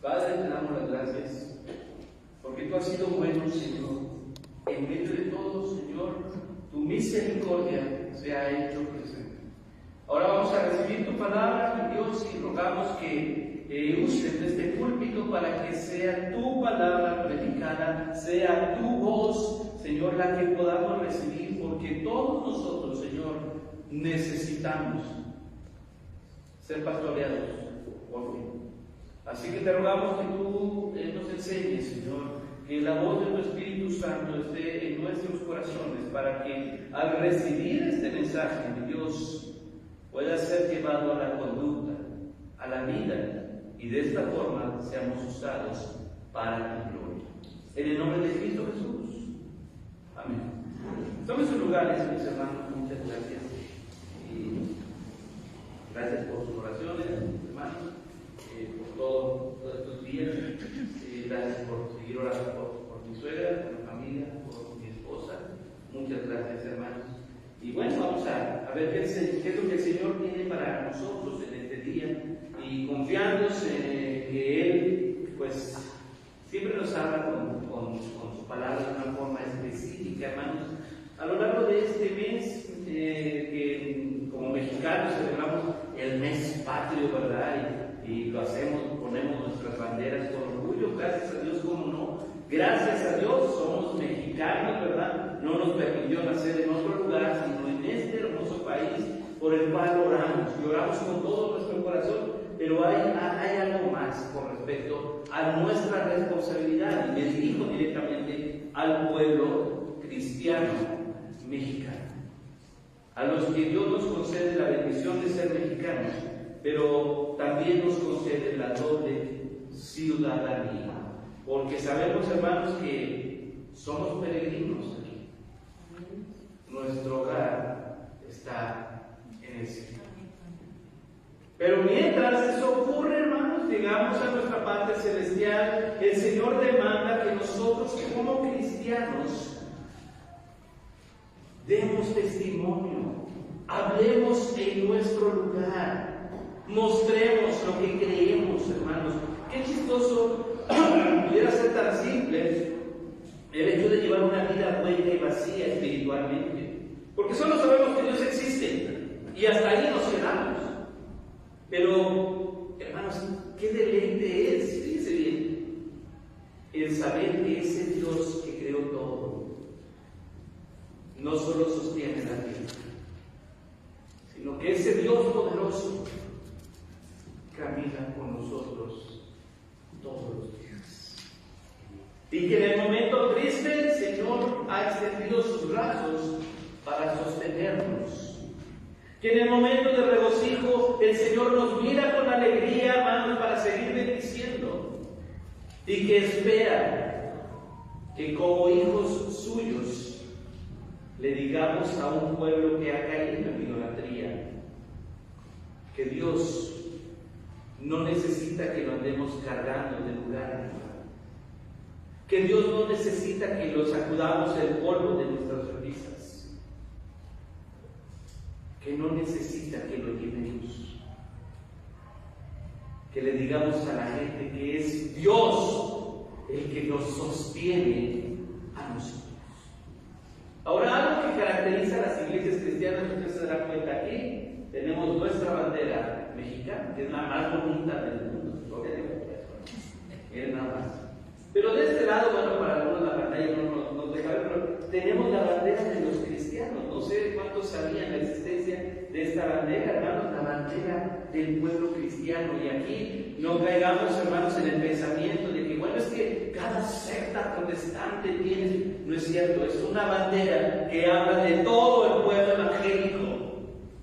Padre, te damos las gracias porque tú has sido bueno, Señor. En medio de todo, Señor, tu misericordia se ha hecho presente. Ahora vamos a recibir tu palabra, mi Dios, y rogamos que uses este púlpito para que sea tu palabra predicada, sea tu voz, Señor, la que podamos recibir, porque todos nosotros, Señor, necesitamos ser pastoreados por ti. Así que te rogamos que tú nos enseñes, Señor, que la voz de tu Espíritu Santo esté en nuestros corazones para que al recibir este mensaje, mi Dios, pueda ser llevado a la conducta, a la vida, y de esta forma seamos usados para tu gloria. En el nombre de Cristo Jesús. Amén. Tomen sus lugares, mis hermanos. Muchas gracias. Y gracias por sus oraciones, hermanos, por todos estos días. Gracias por seguir orando por mi suegra, por mi familia, por mi esposa. Muchas gracias, hermanos. Y bueno, vamos a ver qué es lo que el Señor tiene para nosotros en este día. Y confiándose que Él, pues, siempre nos habla con su palabra de una forma específica, hermanos. A lo largo de este mes, que como mexicanos celebramos el mes patrio, ¿verdad? Y lo hacemos, ponemos nuestras banderas con orgullo, gracias a Dios, ¿cómo no? Gracias a Dios somos mexicanos, ¿verdad? No nos permitió nacer en otro lugar, sino en este hermoso país por el cual oramos, y oramos con todo nuestro corazón, pero hay algo más con respecto a nuestra responsabilidad, y me dirijo directamente al pueblo cristiano mexicano, a los que Dios nos concede la bendición de ser mexicanos, pero también nos concede la doble ciudadanía, porque sabemos, hermanos, que somos peregrinos aquí. Nuestro hogar está en el cielo. Pero mientras eso ocurre, hermanos, llegamos a nuestra parte celestial, el Señor demanda que nosotros como cristianos demos testimonio, hablemos en nuestro lugar, mostremos lo que creemos, hermanos. Qué chistoso pudiera ser tan simple el hecho de llevar una vida hueca y vacía espiritualmente, porque solo sabemos que Dios existe y hasta ahí nos quedamos. Pero, hermanos, qué deleite es, fíjense bien, el saber que ese Dios que creó todo no solo sostiene la tierra, sino que ese Dios poderoso camina con nosotros todos los días. Y que en el momento triste el Señor ha extendido sus brazos para sostenernos. Que en el momento de regocijo el Señor nos mira con alegría, hermanos, para seguir bendiciendo. Y que espera que como hijos suyos le digamos a un pueblo que ha caído en idolatría que Dios no necesita que lo andemos cargando de lugar en lugar, que Dios no necesita que lo sacudamos el polvo de nuestras repisas, que no necesita que lo llevemos, que le digamos a la gente que es Dios el que nos sostiene a nosotros. Ahora, algo que caracteriza a las iglesias cristianas, ustedes se darán cuenta aquí, tenemos nuestra bandera mexicana, que es la más bonita del mundo, es nada más. Pero de este lado, bueno, para algunos la pantalla no nos deja ver, pero tenemos la bandera de los cristianos. No sé cuántos sabían la existencia de esta bandera, hermanos, la bandera del pueblo cristiano. Y aquí no caigamos, hermanos, en el pensamiento de que, bueno, es que cada secta protestante tiene. No es cierto, es una bandera que habla de todo el pueblo evangélico,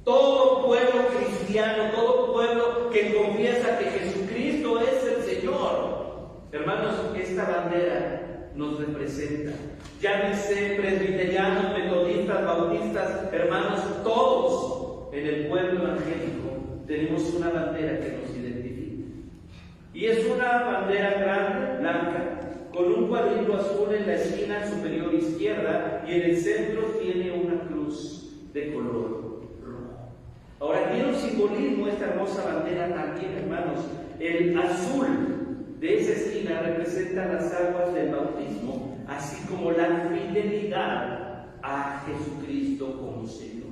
todo pueblo cristiano, todo pueblo que confiesa que Jesucristo es el Señor. Hermanos, esta bandera nos representa. Llámense presbiterianos, metodistas, bautistas, hermanos, todos en el pueblo evangélico tenemos una bandera que nos identifica. Y es una bandera grande, blanca, con un cuadrito azul en la esquina superior izquierda y en el centro tiene una cruz de color rojo. Ahora tiene un simbolismo esta hermosa bandera también, hermanos. El azul de esa esquina representa las aguas del bautismo, así como la fidelidad a Jesucristo como Señor.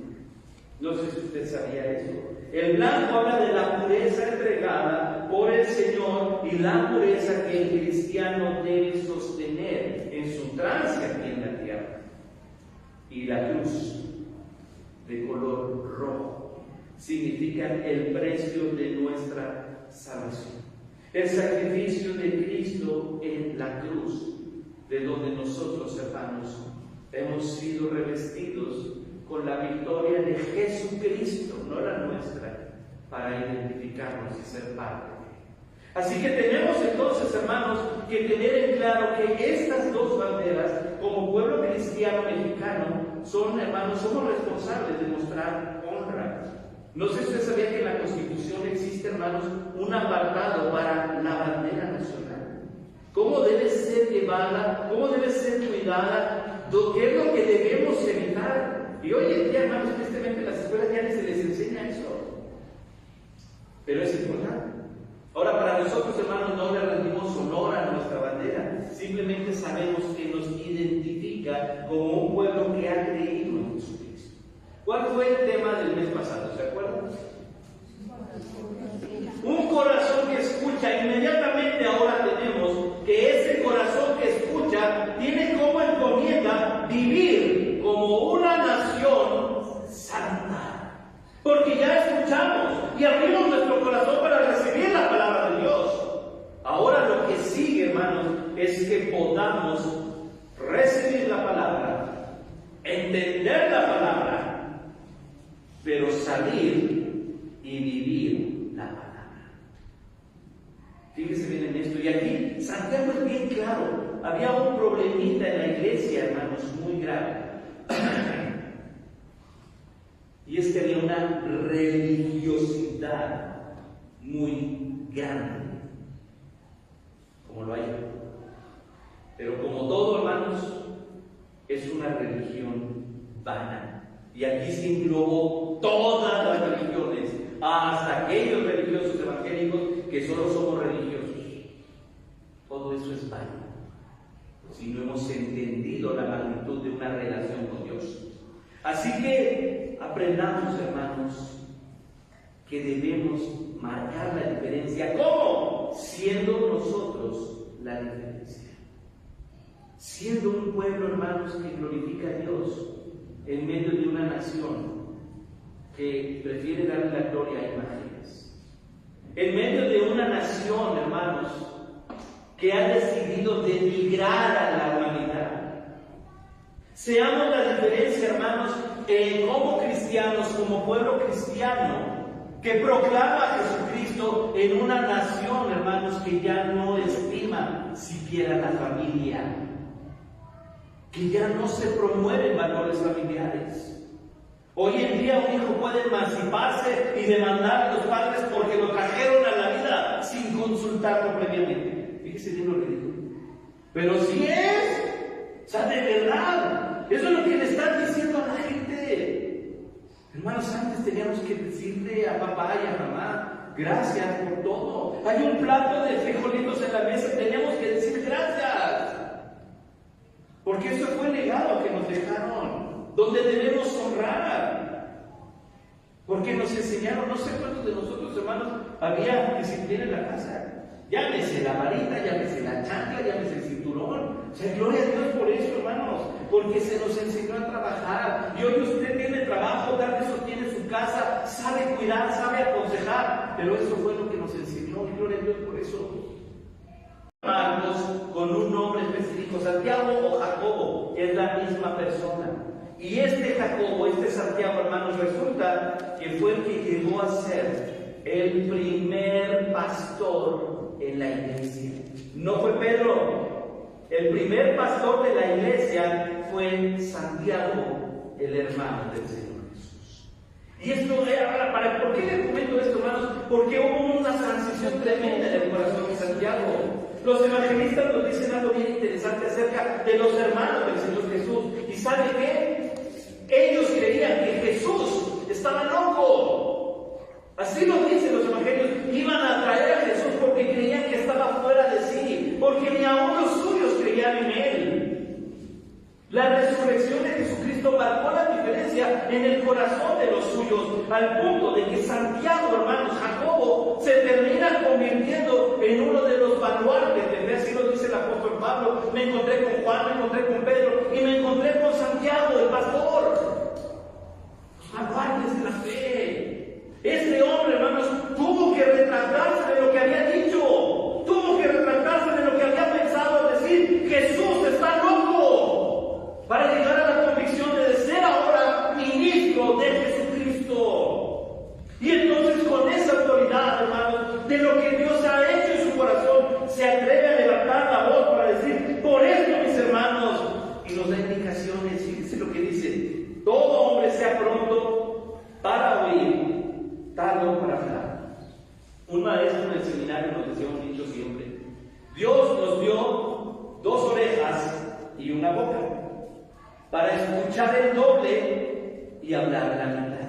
No sé si usted sabía eso. El blanco habla de la pureza entregada por el Señor y la pureza que el cristiano debe sostener en su trance aquí en la tierra. Y la cruz de color rojo significa el precio de nuestra salvación. El sacrificio de Cristo en la cruz, de donde nosotros, hermanos, hemos sido revestidos con la victoria de Jesucristo, no la nuestra, para identificarnos y ser parte de Él. Así que tenemos entonces, hermanos, que tener en claro que estas dos banderas, como pueblo cristiano mexicano, son, hermanos, somos responsables de mostrar honra. No sé si usted sabía que en la Constitución existe, hermanos, un apartado para la bandera nacional. ¿Cómo debe ser llevada? ¿Cómo debe ser cuidada? ¿Qué es lo que debemos evitar? Y hoy en día, hermanos, tristemente en las escuelas ya ni se les enseña eso. Pero es importante. Ahora, para nosotros, hermanos, no le rendimos honor a nuestra bandera. Simplemente sabemos que nos identifica como un pueblo que ha creído en Jesucristo. ¿Cuál fue el tema del mes pasado? ¿Se acuerdan? Un corazón que escucha. Inmediatamente ahora tenemos que ese corazón que escucha tiene como encomienda vivir como una nación santa. Porque ya escuchamos y abrimos nuestro corazón para recibir la palabra de Dios. Ahora lo que sigue, hermanos, es que podamos recibir la palabra, entender la palabra, pero salir y vivir la palabra. Fíjese bien en esto. Y aquí Santiago es bien claro. Había un problemita en la iglesia, hermanos, muy grave. Y es que había una religiosidad muy grande, como lo hay. Pero como todo, hermanos, es una religión vana. Y aquí se englobó todas las religiones, hasta aquellos religiosos evangélicos que solo somos religiosos. Todo eso es vano si no hemos entendido la magnitud de una relación con Dios. Así que aprendamos, hermanos, que debemos marcar la diferencia. ¿Cómo? Siendo nosotros la diferencia. Siendo un pueblo, hermanos, que glorifica a Dios en medio de una nación que prefiere darle la gloria a imágenes. En medio de una nación, hermanos, que ha decidido denigrar a la humanidad. Seamos la diferencia, hermanos, como cristianos, como pueblo cristiano, que proclama a Jesucristo en una nación, hermanos, que ya no estima siquiera la familia, que ya no se promueven valores familiares. Hoy en día un hijo puede emanciparse y demandar a los padres porque lo trajeron a la vida sin consultarlo previamente. Fíjese bien lo que dijo. Pero si es, o sea, de verdad, eso es lo que le están diciendo a la gente. Hermanos, antes teníamos que decirle a papá y a mamá, gracias por todo. Hay un plato de frijolitos en la mesa, teníamos que decir gracias. Porque eso fue el legado que nos dejaron, donde debemos honrar. Porque nos enseñaron, no sé cuántos de nosotros, hermanos, había disciplina en la casa. Llámese la varita, llámese la chancla, llámese el cinturón. O sea, gloria a Dios por eso, hermanos, porque se nos enseñó a trabajar. Y hoy usted tiene trabajo, tal vez tiene su casa, sabe cuidar, sabe aconsejar. Pero eso fue lo que nos enseñó, y gloria a Dios por eso. Marcos, con un nombre específico, Santiago o Jacobo, es la misma persona. Y este Jacobo, este Santiago, hermanos, resulta que fue el que llegó a ser el primer pastor en la iglesia. No fue Pedro. El primer pastor de la iglesia fue Santiago, el hermano del Señor Jesús. Y esto, ¿por qué les comento esto, hermanos? Porque hubo una transición tremenda en el corazón de Santiago. Los evangelistas nos dicen algo bien interesante acerca de los hermanos del Señor Jesús. ¿Y sabe qué? Ellos creían que Jesús estaba loco. Así lo dicen los evangelios. Iban a traer a Jesús porque creían que estaba fuera de creían en Él. La resurrección de Jesucristo marcó la diferencia en el corazón de los suyos, al punto de que Santiago, hermanos, Jacobo, se termina convirtiendo en uno de los baluartes de fe. Así lo dice el apóstol Pablo. Me encontré con Juan, me encontré con Pedro y me encontré con Santiago, el pastor. Los baluartes de la fe. Este hombre, hermanos, tuvo que retratarse de lo que había dicho. Tuvo que retratarse de lo que había pensado, al decir: Jesús está loco, para llegar a la convicción de ser ahora ministro de Jesucristo. Y entonces, con esa autoridad, hermanos, de lo que Dios ha hecho en su corazón, se atreve a levantar la voz para decir: por esto, mis hermanos, y nos da indicaciones. Fíjense lo que dice: todo hombre sea pronto para oír, tardo para hablar. Un maestro en el seminario nos decía un dicho siempre: Dios nos dio 2 orejas y una boca, para escuchar el doble y hablar la mitad.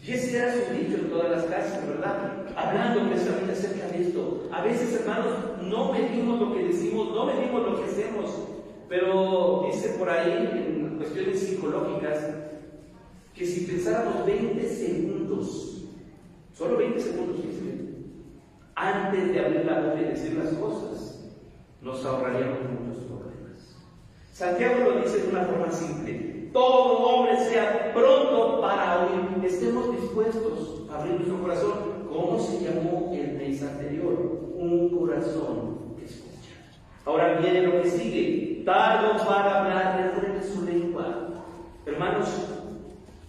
Y ese era su dicho en todas las casas, ¿verdad? Hablando precisamente acerca de esto. A veces, hermanos, no medimos lo que decimos, no medimos lo que hacemos. Pero dice por ahí, en cuestiones psicológicas, que si pensáramos 20 segundos, solo 20 segundos, antes de abrir la boca y decir las cosas, nos ahorraríamos muchos problemas. Santiago lo dice de una forma simple: todo hombre sea pronto para oír. Estemos dispuestos a abrir nuestro corazón. ¿Cómo se llamó el mes anterior? Un corazón que escucha. Ahora viene lo que sigue: tardo para hablar, refrene su lengua. Hermanos,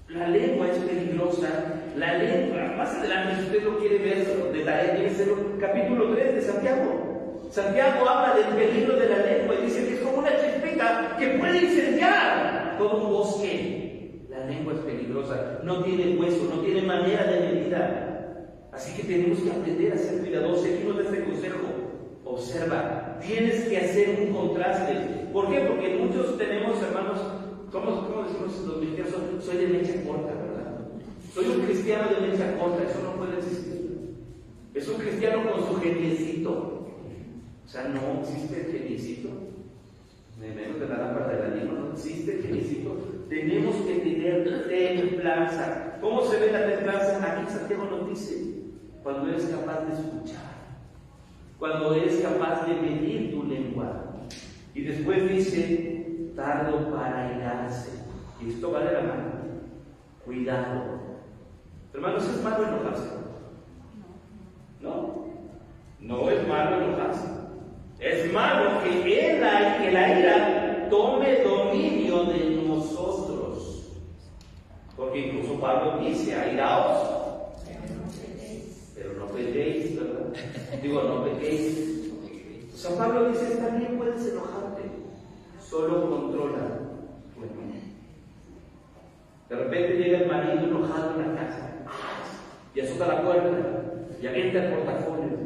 la lengua es peligrosa. La lengua, más adelante, si usted lo quiere ver de tarea, tiene capítulo 3 de Santiago. Santiago habla del peligro de la lengua y dice que es como una chispita que puede incendiar todo un bosque. La lengua es peligrosa, no tiene hueso, no tiene manera de medida. Así que tenemos que aprender a ser cuidadosos. Aquí nos da este consejo: observa, tienes que hacer un contraste. ¿Por qué? Porque muchos tenemos, hermanos, ¿cómo decimos los mexicanos? Soy de mecha corta, ¿verdad? Soy un cristiano de mecha corta. Eso no puede existir. Es un cristiano con su geniecito. O sea, no existe el geniecito. Menos de la lámpara de la lengua, no existe el geniecito. Tenemos que tener templanza. ¿Cómo se ve la templanza? Aquí Santiago nos dice: cuando eres capaz de escuchar, cuando eres capaz de medir tu lengua. Y después dice: tardo para irarse. Y esto va de la mano. Cuidado. Hermanos, ¿es malo enojarse? No. No es malo enojarse. Es malo que la ira tome dominio de nosotros. Porque incluso Pablo dice: airaos, pero no pequéis, ¿verdad? Digo, no pequéis. O sea, Pablo dice: también puedes enojarte, solo controla. De repente llega el marido enojado en la casa y azota la puerta y avienta el portafolio,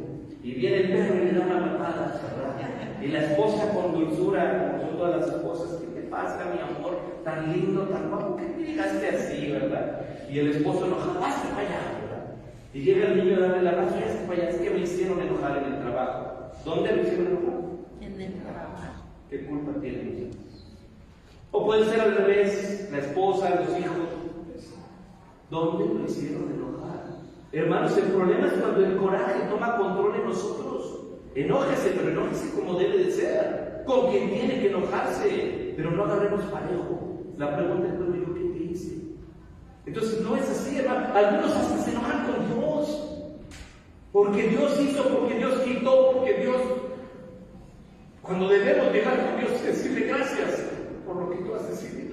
y viene el perro y le da una patada, ¿verdad? Y la esposa con dulzura, como son todas las esposas: ¿qué te pasa, mi amor? Tan lindo, tan guapo, ¿qué te llegaste así, verdad? Y el esposo enojado: hazte para allá, ¿verdad? Y llega el niño a darle la razón: hazte para allá, es que me hicieron enojar en el trabajo. ¿Dónde me hicieron enojar? En el trabajo. ¿Qué culpa tienen? O puede ser al revés: la esposa, los hijos. ¿Dónde lo hicieron enojar? Hermanos, el problema es cuando el coraje toma control en nosotros. Enójese, pero enójese como debe de ser, con quien tiene que enojarse, pero no agarremos parejo. La pregunta es: bueno, ¿yo qué te hice? Entonces no es así, hermano. Algunos hasta se enojan con Dios, porque Dios hizo, porque Dios quitó, porque Dios... Cuando debemos dejar con Dios y decirle: gracias por lo que tú has decidido.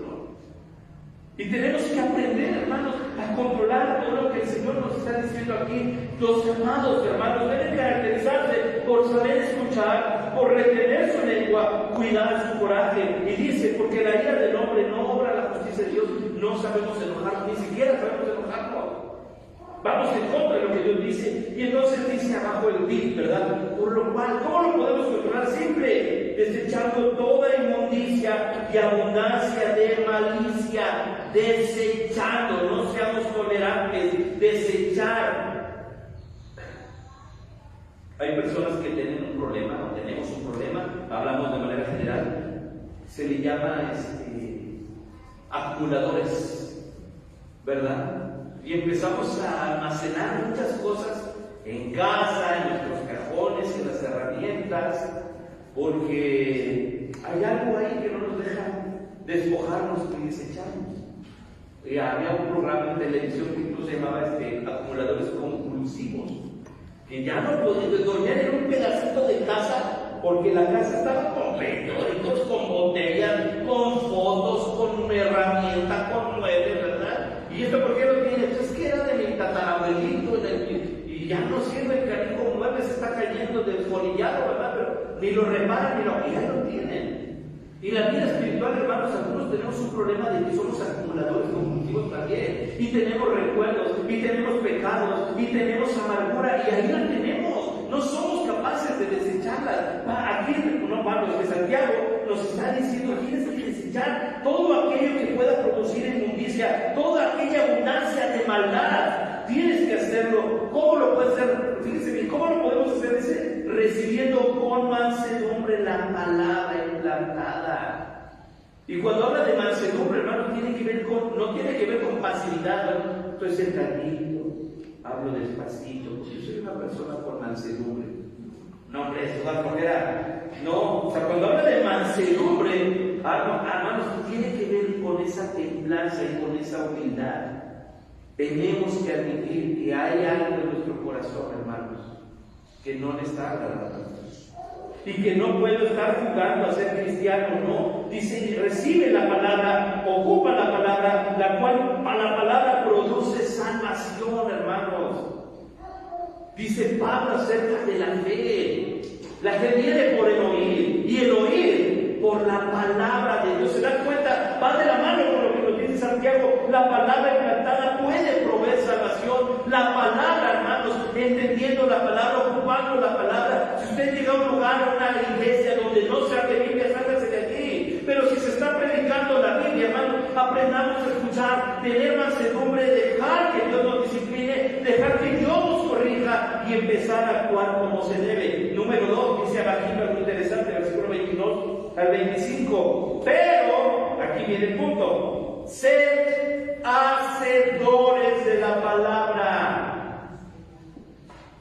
Y tenemos que aprender, hermanos, a controlar todo lo que el Señor nos está diciendo aquí. Los amados, hermanos, deben caracterizarse por saber escuchar, por retener su lengua, cuidar su coraje. Y dice: porque la ira del hombre no obra la justicia de Dios. No sabemos enojarnos, ni siquiera sabemos enojarnos. Vamos en contra de lo que Dios dice. Y entonces dice abajo el tip, ¿verdad? Por lo cual, ¿cómo lo podemos controlar? Simple: desechando toda inmundicia y abundancia de malicia. Desechando, no seamos tolerantes. Desechar. Hay personas que tienen un problema, o tenemos un problema, hablamos de manera general, se le llama acumuladores, ¿verdad? Y empezamos a almacenar muchas cosas en casa, en nuestros cajones, en las herramientas, porque hay algo ahí que no nos deja despojarnos y desecharnos. Y había un programa en televisión que incluso se llamaba acumuladores compulsivos, que ya no podían dormir en un pedacito de casa porque la casa estaba con periódicos, con botellas, con fotos, con herramientas, con muebles, ¿verdad? ¿Y esto por qué lo tiene? Pues es que era de mi tatarabuelito y ya no sirve, el canijo mueble se está cayendo desfolillado, ¿verdad? Pero ni lo reparan ni lo ya lo tienen. Y la vida espiritual, hermanos, algunos tenemos un problema de que somos acumuladores compulsivos también, y tenemos recuerdos, y tenemos pecados, y tenemos amargura, y ahí la tenemos. No somos capaces de desecharla. Aquí, no Pablo, es que Santiago nos está diciendo: tienes que desechar todo aquello que pueda producir inmundicia, toda aquella abundancia de maldad. Tienes que hacerlo. ¿Cómo lo puedes hacer? Fíjense bien, ¿cómo lo podemos hacer? Dice: recibiendo con mansedumbre la palabra implantada. Y cuando habla de mansedumbre, hermano, no tiene que ver con pasividad. ¿No? Estoy sentadito, hablo despacito, porque yo soy una persona con mansedumbre. No, hombre, eso va a coger. No, o sea, cuando habla de mansedumbre, hermanos, tiene que ver con esa templanza y con esa humildad. Tenemos que admitir que hay algo en nuestro corazón, hermanos, que no le está agradando a Dios. Y que no puedo estar jugando a ser cristiano, no. Dice: recibe la palabra, ocupa la palabra, la cual la palabra produce salvación, hermanos. Dice Pablo acerca de la fe. La fe viene por el oír, y el oír por la palabra de Dios. ¿Se dan cuenta? Va de la mano con lo que nos dice Santiago. La palabra implantada puede proveer salvación. La palabra, hermanos, entendiendo la palabra, ocupando la palabra. Si usted llega a un lugar, a una iglesia donde no se hable Biblia, sálgase de aquí. Pero si se está predicando la Biblia, hermanos, aprendamos a escuchar, tener mansedumbre, dejar que Dios nos discipline, dejar que Dios nos corrija y empezar a actuar como se debe. Número 2, dice abajito algo interesante, versículo 22 al 25. Pero, aquí viene el punto: sed hacedores de la palabra,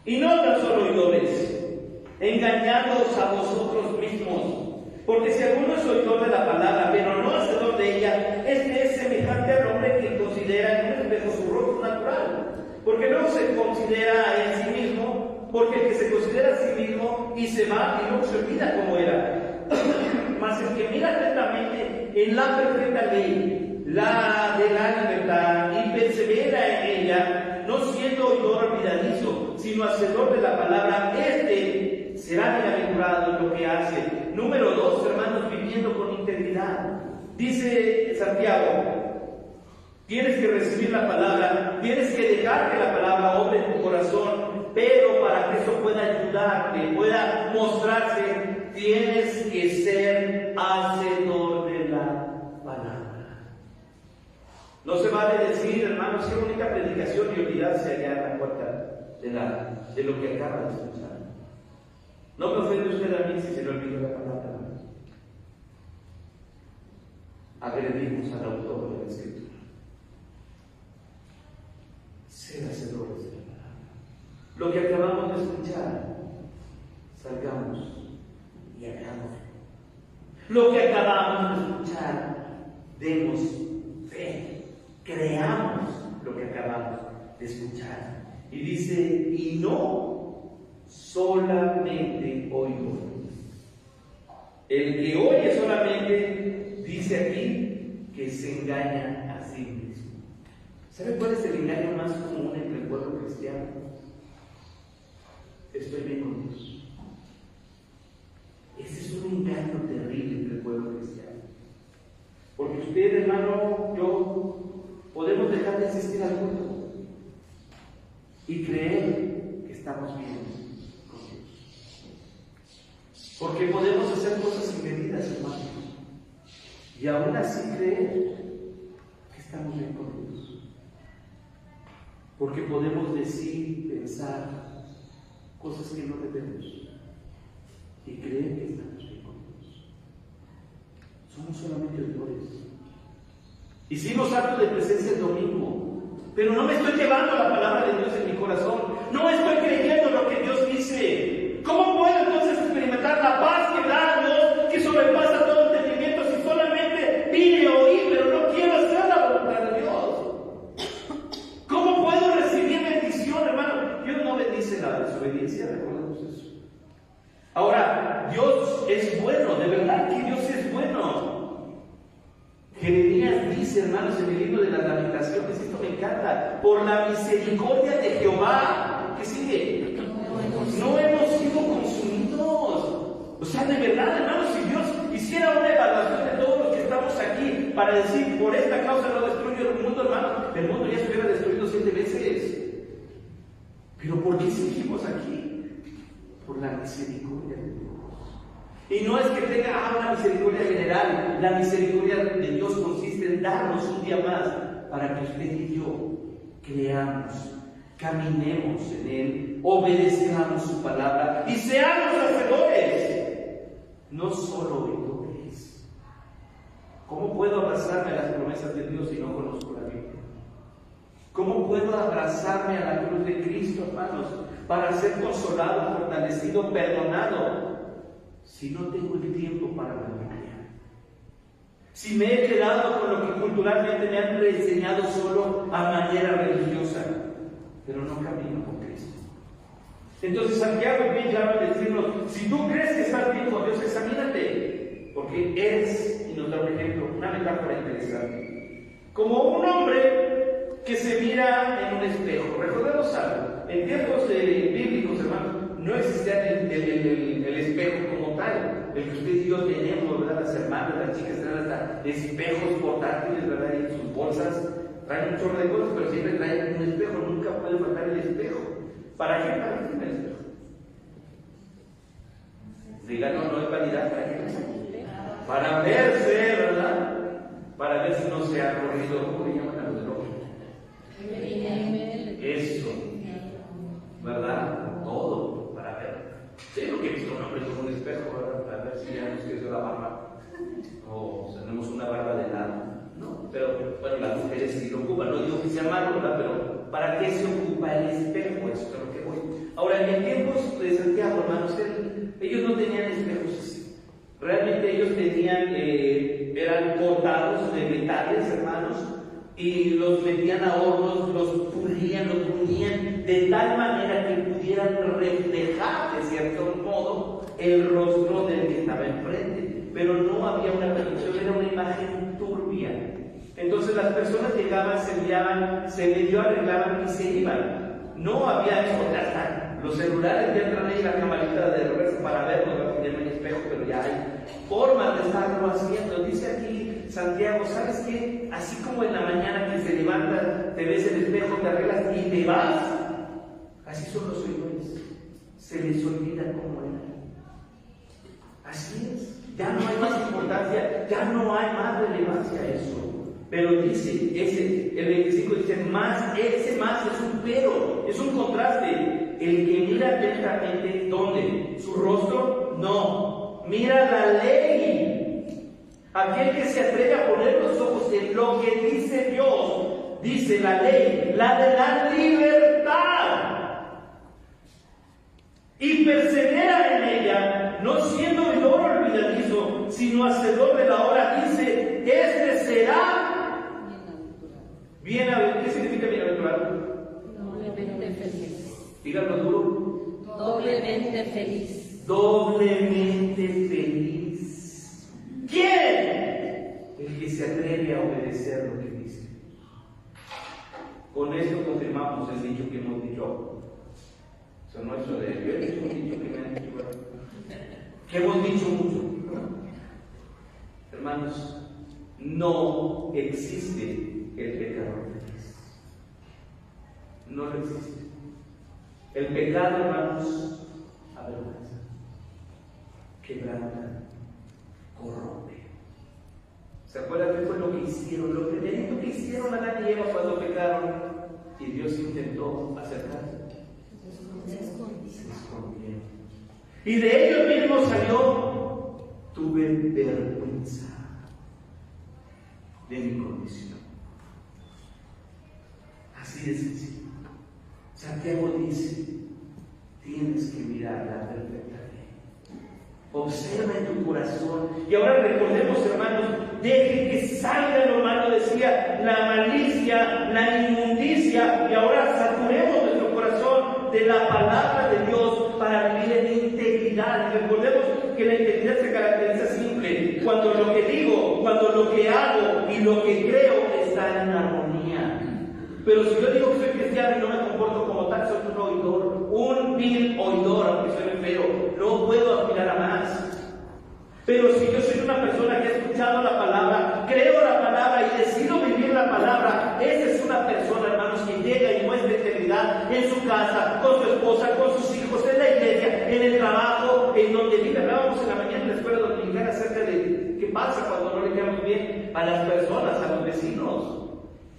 y no tan solo oidores, engañándoos a vosotros mismos. Porque si alguno es oidor de la palabra, pero no hacedor de ella, este es semejante al hombre que considera en un espejo su rostro natural. Porque luego se considera en sí mismo, porque el que se considera a sí mismo y se va y luego se olvida cómo era. Mas el que mira atentamente en la perfecta ley, la de la libertad, y persevera en ella, no siendo oidor olvidadizo, sino hacedor de la palabra, este será bienaventurado en lo que hace. Número 2, hermanos, viviendo con integridad. Dice Santiago: tienes que recibir la palabra, tienes que dejar que la palabra obre en tu corazón, pero para que eso pueda ayudarte, pueda mostrarse, tienes que ser hacedor de la palabra. No se vale decir, hermanos, qué bonita predicación, y olvidarse allá en la puerta de lo que acaba de escuchar. No me ofende usted a mí si se le olvidó la palabra. Agredimos al autor de la Escritura. Ser hacedores de la palabra. Lo que acabamos de escuchar, salgamos y hagámoslo. Lo que acabamos de escuchar, demos fe, creamos lo que acabamos de escuchar. Y dice: y no solamente oigo. El que oye solamente, dice aquí, que se engaña a sí mismo. ¿Sabe cuál es el engaño más común entre el pueblo cristiano? Estoy bien con Dios. Ese es un engaño terrible entre el pueblo cristiano. Porque usted, hermano, yo, podemos dejar de asistir al culto y creer que estamos bien con Dios. Porque podemos hacer cosas indebidas, hermanos, y aún así creer que estamos bien con Dios. Porque podemos decir, pensar cosas que no debemos y creen que estamos bien con Dios. Somos solamente oidores. Hicimos acto de presencia el domingo, pero no me estoy llevando la palabra de Dios en mi corazón. No estoy creyendo lo que Dios dice. ¿Cómo puedo entonces experimentar la paz que da Dios, que sobrepasa todo entendimiento, si solamente vine a oír, pero no quiero hacer la voluntad de Dios? ¿Cómo puedo recibir bendición, hermano? Dios no bendice la desobediencia, recordemos eso. Ahora, Dios es bueno, de verdad que Dios es bueno. Jeremías dice, hermanos, en el libro de las Lamentaciones, esto me encanta: por la misericordia de Jehová, ¿qué sigue? No hemos sido consumidos. O sea, de verdad, hermanos, si Dios hiciera una evaluación de todos los que estamos aquí para decir, por esta causa no destruyo el mundo, hermano, el mundo ya se hubiera destruido 7 veces. Pero ¿por qué seguimos aquí? Por la misericordia de Dios. Y no es que tenga una misericordia general. La misericordia de Dios consiste en darnos un día más para que usted y yo creamos, caminemos en Él, obedezcamos su palabra y seamos hacedores, no solo oidores. ¿Cómo puedo abrazarme a las promesas de Dios si no conozco la Biblia? ¿Cómo puedo abrazarme a la cruz de Cristo, hermanos, para ser consolado, fortalecido, perdonado, si no tengo el tiempo para la Biblia? Si me he quedado con lo que culturalmente me han enseñado solo a manera religiosa, pero no camino con Cristo. Entonces Santiago es bien claro al decirnos: si tú crees que estás bien con Dios, examínate, porque eres, y nos da un ejemplo, una metáfora interesante, como un hombre que se mira en un espejo. Recordemos algo: en tiempos bíblicos, hermanos, no existía el espejo como tal, el que usted y yo tenemos, ¿verdad? Las hermanas, las chicas traen hasta espejos portátiles, ¿verdad? Y en sus bolsas traen un chorro de cosas, pero siempre traen un espejo, nunca puede faltar el espejo. ¿Para qué? ¿Para qué el espejo? Diga, no hay vanidad, ¿para qué? Para verse, ¿verdad? Para ver si no se ha corrido, ¿cómo le llaman a los del ojo? Eso, ¿verdad? Todo, para ver. Sí, lo que he visto un hombre con un espejo, ¿verdad? Para ver si ya nos creció la barba, o tenemos una barba de lado. No, pero bueno, las mujeres sí lo ocupan. No digo que sea malo, ¿verdad? Pero ¿para qué se ocupa el espejo? Eso es lo que voy. Ahora, en tiempos de Santiago, hermanos, ellos no tenían espejos así. Realmente ellos tenían, eran cortados de metales, hermanos, y los metían a hornos, los pulían, los bruñían, de tal manera que pudieran reflejar, de cierto modo, el rostro del que estaba enfrente. Pero no había una perfección, era una imagen turbia. Entonces las personas llegaban, se miraban, se medio arreglaban y se iban. No había eso, ya está. Los celulares ya traen ahí la camarita de reversa para verlo, no hay espejo, pero ya hay formas de estarlo haciendo. Dice aquí Santiago, ¿sabes qué? Así como en la mañana que se levanta, te ves el espejo, te arreglas y te vas, así son los oidores. Se les olvida cómo eran. Así es. Ya no hay más importancia, ya no hay más relevancia a eso. Pero dice, el 25 dice, ese más es un pero, es un contraste. El que mira atentamente, ¿dónde? ¿Su rostro? No. Mira la ley. Aquel que se atreve a poner los ojos en lo que dice Dios, dice la ley, la de la libertad, y persevera en ella, no siendo oidor olvidadizo, sino hacedor de la obra. Dice, este será bienaventurado. ¿Qué significa bienaventurado? Doblemente feliz. Díganlo duro. Doblemente feliz. Doblemente feliz. ¿Quién? El que se atreve a obedecer lo que dice. Con esto confirmamos el dicho que hemos dicho. Eso no es lo de yo he dicho un dicho que me han dicho, que hemos dicho mucho. Hermanos, no existe el pecador feliz. No lo existe. El pecado, hermanos, avergüenza, quebranta, corrompe. ¿Se acuerdan qué fue lo que hicieron? Lo primerito que hicieron Adán y Eva cuando pecaron, y Dios intentó acercarse. se escondieron. Y de ellos mismos salió: tuve vergüenza de mi condición. Así de sencillo. Santiago dice: tienes que mirar la perfecta ley. Observa en tu corazón. Y ahora recordemos, hermanos, deje que salga lo malo, decía, la malicia, la inmundicia, y ahora saturemos nuestro corazón de la palabra de Dios para vivir en integridad. Y recordemos que la integridad se caracteriza simple: cuando lo que digo, cuando lo que hago y lo que creo está en armonía. Pero si yo digo que soy cristiano y no me comporto como tal, soy un oidor, un vil oidor, aunque soy feo, no puedo aspirar a más. Pero si yo soy una persona que ha escuchado la palabra, creo la palabra y decido vivir la palabra, esa es una persona, hermanos, que llega y muestra integridad en su casa, con su esposa, con sus hijos, en la iglesia, en el trabajo, en donde vive. Hablábamos en la mañana en la escuela dominical acerca de qué pasa cuando no le quedamos bien a las personas, a los vecinos.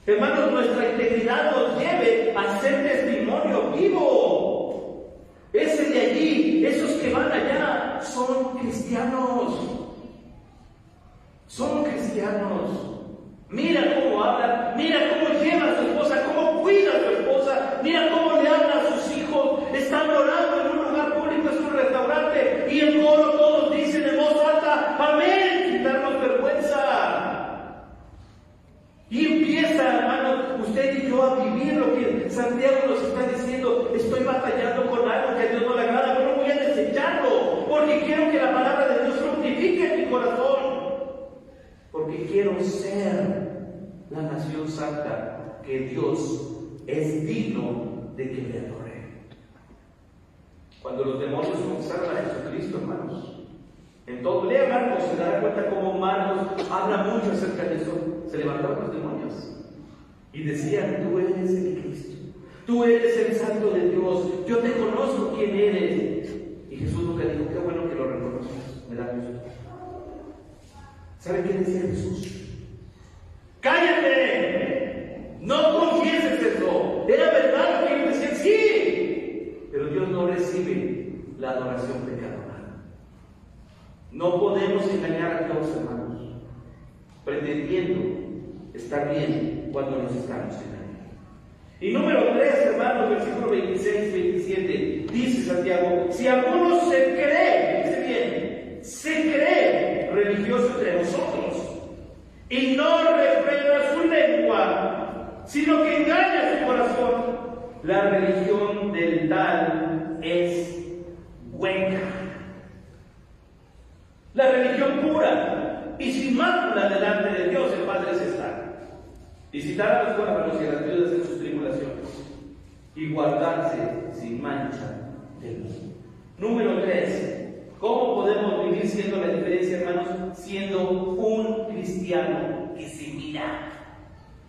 Hermanos, nuestra integridad nos lleve a ser testimonio vivo. Ese de allí, esos que van allá, son cristianos. Son cristianos. Mira cómo habla, mira cómo lleva a su esposa, cómo cuida a su esposa, mira cómo le habla a sus hijos. Están orando en un lugar público, es un restaurante, y en coro todos dicen en voz alta: amén, sin darnos vergüenza. Y empieza, hermano, usted y yo a vivir lo que Santiago nos está diciendo. Estoy batallando con algo que a Dios no le agrada, pero no voy a desecharlo, porque quiero que la palabra de Dios fructifique en mi corazón, porque quiero ser la nación santa que Dios es digno de que le adore. Cuando los demonios confesaron a Jesucristo, hermanos, en todo, lea Marcos, se dará cuenta cómo Marcos habla mucho acerca de eso. Se levantaron los demonios y decían: tú eres el Cristo, tú eres el Santo de Dios, yo te conozco quién eres. Y Jesús nunca dijo: qué bueno que lo reconozcas, me da gusto. ¿Sabe qué decía Jesús? ¡cállate! No confieses eso. Era verdad lo que ellos decían, sí, pero Dios no recibe la adoración pecadora. No podemos engañar a Dios, hermanos, pretendiendo estar bien cuando nos estamos engañando. Y número 3, hermanos, versículo 26-27, dice Santiago: si alguno se cree, dice bien, se cree religioso entre nosotros y no refrena su lengua, sino que engaña su corazón, la religión del tal es hueca. La religión pura y sin mácula delante de Dios el Padre es estar. Visitar a los huérfanos y a las viudas en sus tribulaciones y guardarse sin mancha de luz. Número 3. ¿Cómo podemos vivir siendo la diferencia, hermanos? Siendo un cristiano que se mira.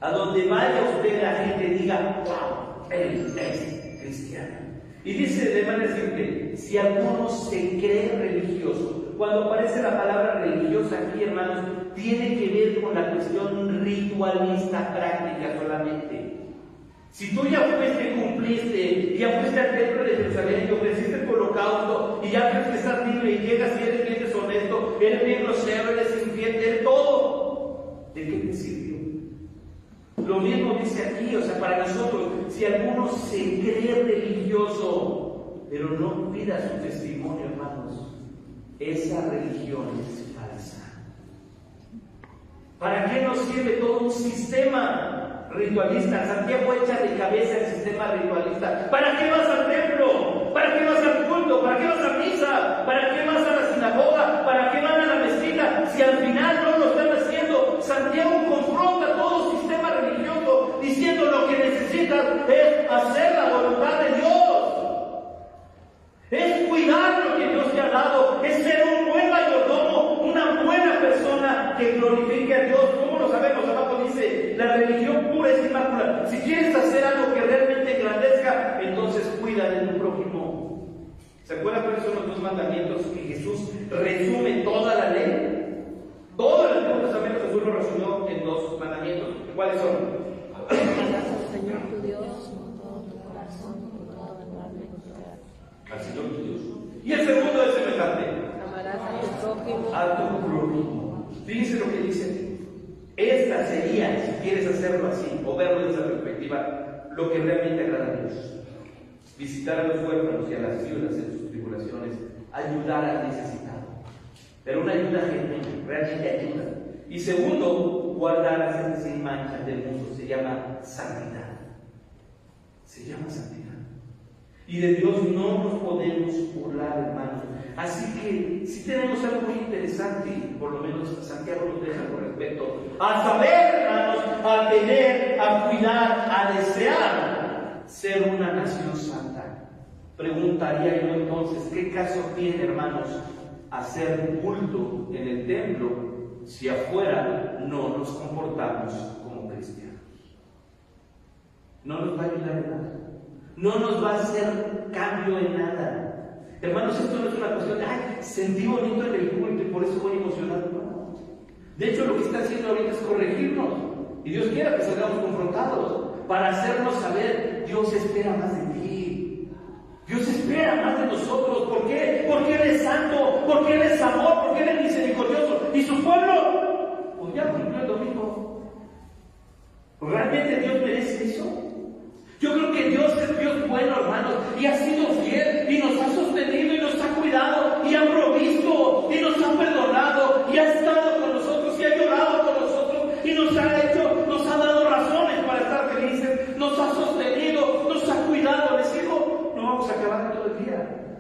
A donde vaya usted, la gente diga: wow, él es cristiano. Y dice de manera simple: si alguno se cree religioso. Cuando aparece la palabra religiosa aquí, hermanos, tiene que ver con la cuestión ritualista práctica solamente. Si tú ya fuiste, cumpliste, ya fuiste al templo de Jerusalén y ofreciste el holocausto, y ya fuiste libre y llegas y eres bien deshonesto, eres bien grosero, eres infiel, eres todo, ¿de qué te sirvió? Lo mismo dice aquí, o sea, para nosotros, si alguno se cree religioso, pero no cuida su testimonio, hermanos, esa religión es falsa. ¿Para qué nos sirve todo un sistema ritualista? Santiago echa de cabeza el sistema ritualista. ¿Para qué vas al templo? ¿Para qué vas al culto? ¿Para qué vas a misa? ¿Para qué vas a la sinagoga? ¿Para qué van a la mezquita? Si al final no lo están haciendo. Santiago confronta todo sistema religioso diciendo: lo que necesitas es hacer la voluntad de Dios. Es cuidar lo que Dios te ha dado, es ser un buen mayordomo, una buena persona que glorifique a Dios. ¿Cómo lo sabemos? Abajo dice: la religión pura es inmaculada. Si quieres hacer algo que realmente engrandezca, entonces cuida de tu prójimo. ¿Se acuerdan cuáles son los 2 mandamientos que Jesús resume toda la ley? Todo el Antiguo Testamento Jesús lo resumió en 2 mandamientos. ¿Cuáles son? Amarás al Señor tu Dios con todo tu corazón, con toda tu alma y con toda tu al Señor tu Dios. Y el segundo es semejante. Amarás a tu prójimo. A tu prójimo. Fíjense lo que dice. Esta sería, si quieres hacerlo así, o verlo desde esa perspectiva, lo que realmente agrada a Dios. Visitar a los huérfanos y a las viudas en sus tribulaciones, ayudar al necesitado. Pero una ayuda genuina, realmente ayuda. Y segundo, guardar a gente sin mancha del mundo. Se llama santidad. Se llama santidad. Y de Dios no nos podemos burlar, hermanos. Así que si tenemos algo muy interesante, por lo menos Santiago nos deja con respecto a saber, hermanos, a tener, a cuidar, a desear ser una nación santa. Preguntaría yo entonces, ¿qué caso tiene, hermanos, hacer culto en el templo si afuera no nos comportamos como cristianos? No nos va a ayudar en nada. No nos va a hacer cambio en nada. Hermanos, esto no es una cuestión de, sentí bonito en el culto y por eso voy emocionado. No. De hecho, lo que está haciendo ahorita es corregirnos. Y Dios quiere que salgamos confrontados para hacernos saber, Dios espera más de ti. Dios espera más de nosotros. ¿Por qué? Porque Él es santo, porque Él es amor, porque Él es misericordioso. ¿Y su pueblo? Pues ya cumplió el domingo. ¿Realmente Dios merece eso? Yo creo que Dios es Dios bueno, hermanos, y ha sido fiel, y nos ha sostenido, y nos ha cuidado, y ha provisto, y nos ha perdonado, y ha estado con nosotros, y ha llorado con nosotros, y nos ha dado razones para estar felices, nos ha sostenido, nos ha cuidado. Les digo, no vamos a acabar todo el día.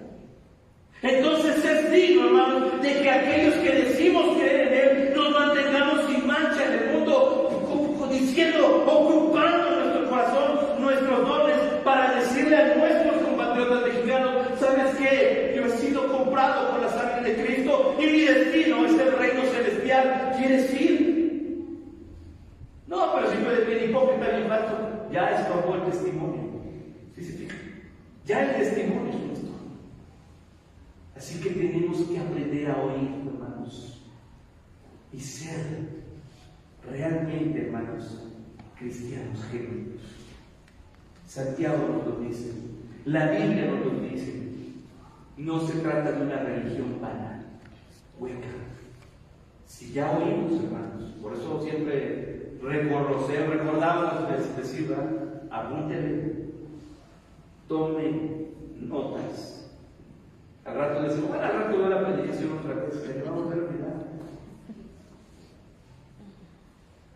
Entonces es digno, hermanos, de que aquellos que decimos creer en Él, nos mantengamos sin mancha en el mundo, diciendo, ocupando nuestro corazón, nuestros dones, para decirle a nuestros compatriotas mexicanos, ¿sabes qué? Yo he sido comprado por la sangre de Cristo y mi destino es el reino celestial. ¿Quieres ir? No, pero si tú eres bien hipócrita, bien falso, ya estorbó el testimonio. ¿Sí se fija? Ya el testimonio es nuestro. Así que tenemos que aprender a oír, hermanos, y ser realmente, hermanos, cristianos genuinos. Santiago nos lo dice, la Biblia nos lo dice. No se trata de una religión vana, hueca. Si ya oímos, hermanos, por eso siempre recordamos decir, ¿verdad? Apúntele, tome notas. Al rato decimos, bueno, al rato veo la predicación otra vez, pero vamos a ver, olvidar.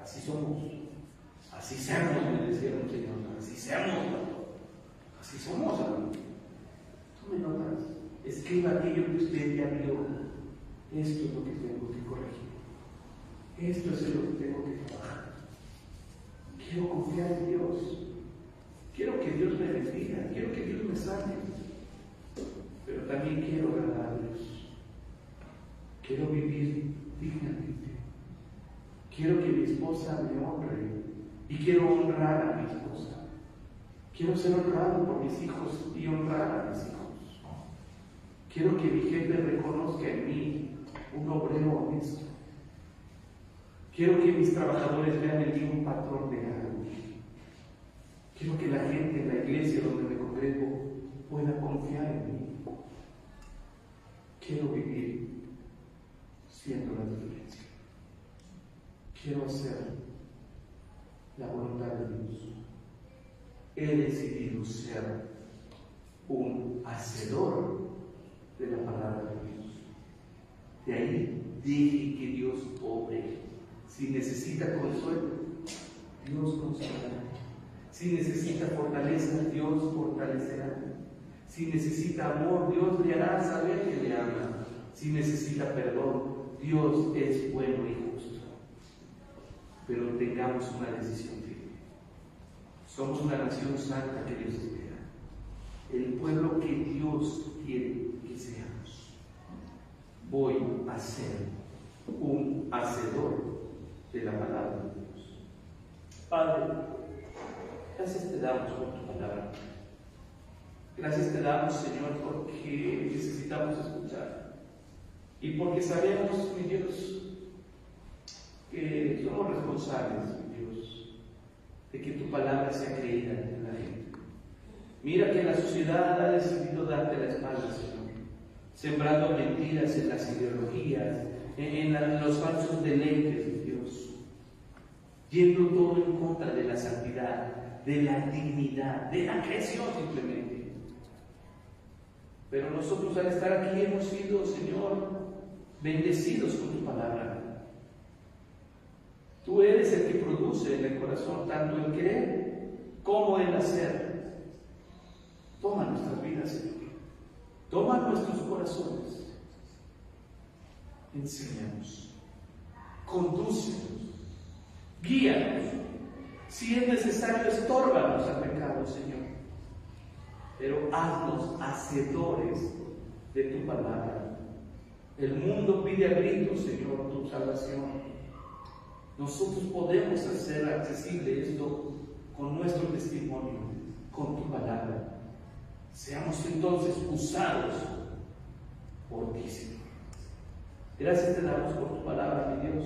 Así somos, así seamos, me decía el Señor, así seamos, así somos, hermano. Tome notas, escriba aquello que usted ya vio. Esto es lo que tengo que corregir, esto es lo que tengo que trabajar. Quiero confiar en Dios, quiero que Dios me bendiga, quiero que Dios me salve, pero también quiero agradar a Dios, quiero vivir dignamente. Quiero que mi esposa me honre y quiero honrar a mi esposa. Quiero ser honrado por mis hijos y honrar a mis hijos. Quiero que mi jefe reconozca en mí un obrero honesto. Quiero que mis trabajadores vean en mí un patrón de algo. Quiero que la gente en la iglesia donde me congrego pueda confiar en mí. Quiero vivir siendo la diferencia. Quiero hacer la voluntad de Dios. He decidido ser un hacedor de la palabra de Dios. De ahí deje que Dios obre. Si necesita consuelo, Dios consolará. Si necesita fortaleza, Dios fortalecerá. Si necesita amor, Dios le hará saber que le ama. Si necesita perdón, Dios es bueno y justo. Pero tengamos una decisión firme. Somos una nación santa que Dios espera. El pueblo que Dios quiere que seamos. Voy a ser un hacedor de la palabra de Dios. Padre, gracias te damos por tu palabra. Gracias te damos, Señor, porque necesitamos escuchar. Y porque sabemos, mi Dios, que somos responsables, mi Dios, de que tu palabra sea creída en la gente. Mira que la sociedad ha decidido darte la espalda, Señor, sembrando mentiras en las ideologías, en los falsos deleites de Dios, yendo todo en contra de la santidad, de la dignidad, de la creación simplemente. Pero nosotros al estar aquí hemos sido, Señor, bendecidos con tu palabra. Tú eres el que produce en el corazón tanto el querer como el hacer. Toma nuestras vidas, Señor. Toma nuestros corazones. Enséñanos. Condúcenos. Guíanos. Si es necesario, estórbanos al pecado, Señor. Pero haznos hacedores de tu palabra. El mundo pide a gritos, Señor, tu salvación. Nosotros podemos hacer accesible esto con nuestro testimonio, con tu palabra. Seamos entonces usados por ti, Señor. Gracias te damos por tu palabra, mi Dios.